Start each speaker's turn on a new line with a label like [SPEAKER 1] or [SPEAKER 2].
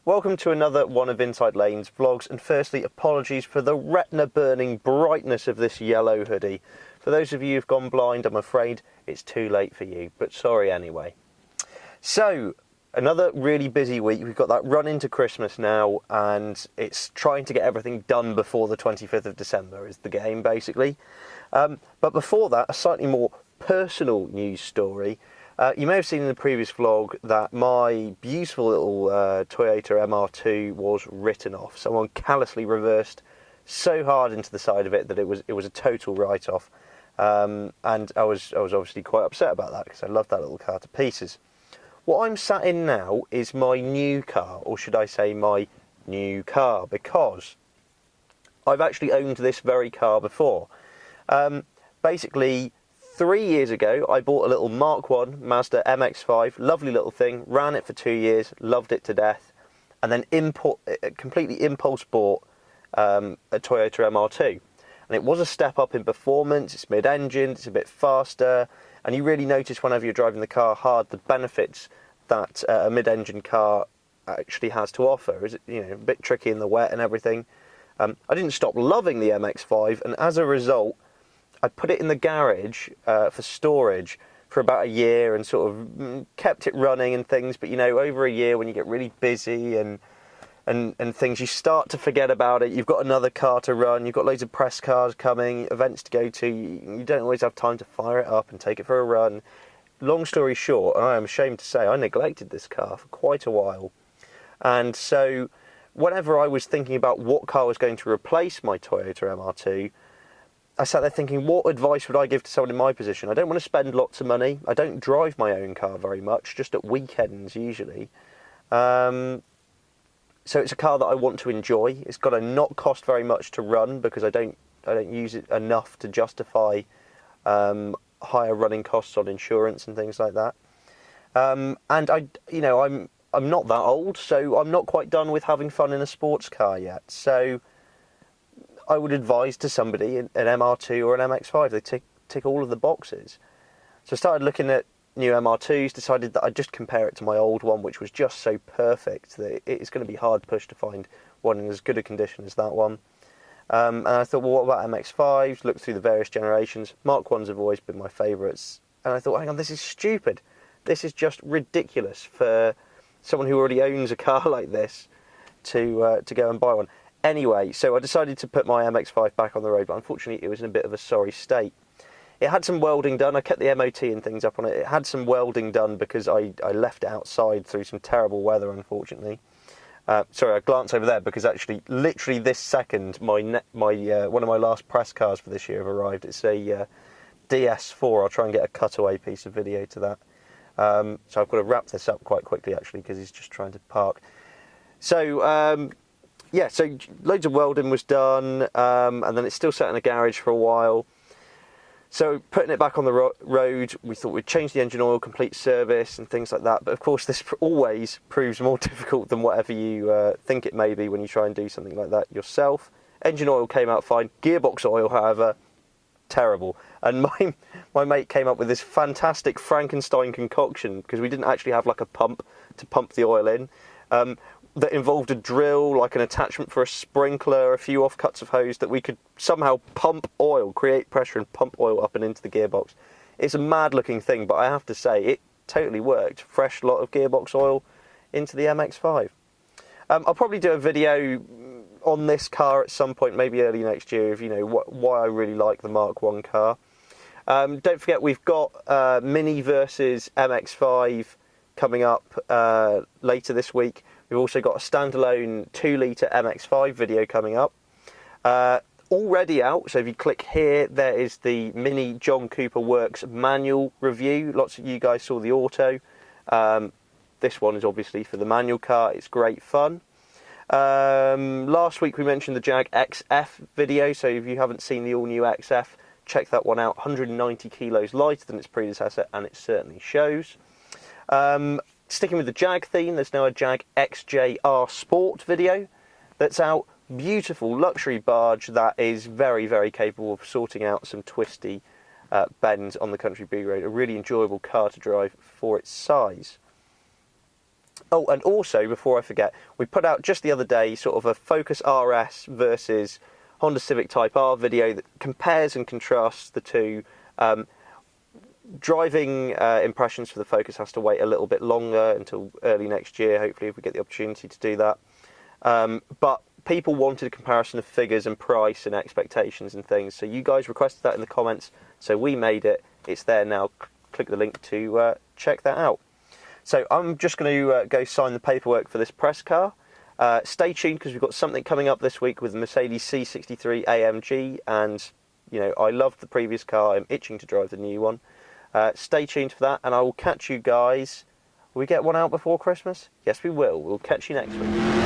[SPEAKER 1] Welcome to another one of Inside Lane's vlogs, and firstly apologies for the retina burning brightness of this yellow hoodie. For those of you who've gone blind, I'm afraid it's too late for you, but sorry anyway. So, another really busy week. We've got that run into Christmas now, and it's trying to get everything done before the 25th of December is the game, basically. But before that, a slightly more personal news story. You may have seen in the previous vlog that my beautiful little Toyota MR2 was written off. Someone callously reversed so hard into the side of it that it was a total write-off. And I was obviously quite upset about that because I love that little car to pieces. What I'm sat in now is my new car, or should I say my new car, because I've actually owned this very car before. Basically, 3 years ago, I bought a little Mark 1 Mazda MX-5, lovely little thing, ran it for 2 years, loved it to death, and then completely impulse bought a Toyota MR2. And it was a step up in performance, it's mid-engine, it's a bit faster, and you really notice whenever you're driving the car hard the benefits that a mid-engine car actually has to offer. Is it, a bit tricky in the wet and everything. I didn't stop loving the MX-5, and as a result, I put it in the garage for storage for about a year and sort of kept it running and things. But over a year, when you get really busy and things, you start to forget about it. You've got another car to run. You've got loads of press cars coming, events to go to. You don't always have time to fire it up and take it for a run. Long story short, I am ashamed to say I neglected this car for quite a while. And so whenever I was thinking about what car was going to replace my Toyota MR2, I sat there thinking, what advice would I give to someone in my position? I don't want to spend lots of money. I don't drive my own car very much, just at weekends usually. So it's a car that I want to enjoy. It's got to not cost very much to run because I don't use it enough to justify higher running costs on insurance and things like that. And I'm not that old, so I'm not quite done with having fun in a sports car yet. So I would advise to somebody an MR2 or an MX5. They tick all of the boxes. So I started looking at new MR2s, decided that I'd just compare it to my old one, which was just so perfect that it's going to be hard pushed to find one in as good a condition as that one. And I thought, well, what about MX5s? Looked through the various generations. Mark 1s have always been my favourites. And I thought, hang on, this is stupid. This is just ridiculous for someone who already owns a car like this to go and buy one. Anyway, so I decided to put my MX-5 back on the road, but unfortunately it was in a bit of a sorry state. It had some welding done. I kept the MOT and things up on it. It had some welding done because I left it outside through some terrible weather, unfortunately. Sorry, I glanced over there because actually, literally this second, one of my last press cars for this year have arrived. It's a DS4. I'll try and get a cutaway piece of video to that. So I've got to wrap this up quite quickly, actually, because he's just trying to park. So, yeah, so loads of welding was done, and then it's still sat in a garage for a while. So putting it back on the road, we thought we'd change the engine oil, complete service and things like that. But of course, this always proves more difficult than whatever you think it may be when you try and do something like that yourself. Engine oil came out fine. Gearbox oil, however, terrible. And my mate came up with this fantastic Frankenstein concoction, because we didn't actually have like a pump to pump the oil in. That involved a drill, like an attachment for a sprinkler, a few offcuts of hose that we could somehow pump oil, create pressure and pump oil up and into the gearbox. It's a mad looking thing, but I have to say it totally worked. Fresh lot of gearbox oil into the MX-5. I'll probably do a video on this car at some point, maybe early next year, of why I really like the Mark 1 car. Don't forget we've got Mini versus MX-5 coming up later this week. We've also got a standalone 2-litre MX-5 video coming up. Already out, so if you click here, there is the Mini John Cooper Works manual review. Lots of you guys saw the auto. This one is obviously for the manual car. It's great fun. Last week we mentioned the Jag XF video, so if you haven't seen the all-new XF, check that one out. 190 kilos lighter than its predecessor, and it certainly shows. Sticking with the Jag theme, there's now a Jag XJR Sport video that's out. Beautiful luxury barge that is very, very capable of sorting out some twisty bends on the country B road. A really enjoyable car to drive for its size. Oh, and also, before I forget, we put out just the other day sort of a Focus RS versus Honda Civic Type R video that compares and contrasts the two. Driving impressions for the Focus has to wait a little bit longer until early next year, hopefully, if we get the opportunity to do that. But people wanted a comparison of figures and price and expectations and things, so you guys requested that in the comments, so we made it. It's there now. Click the link to check that out. So I'm just going to go sign the paperwork for this press car. Stay tuned, because we've got something coming up this week with the Mercedes C63 AMG, and you know, I loved the previous car. I'm itching to drive the new one. Stay tuned for that, and I will catch you guys. Will we get one out before Christmas? Yes, we will. We'll catch you next week.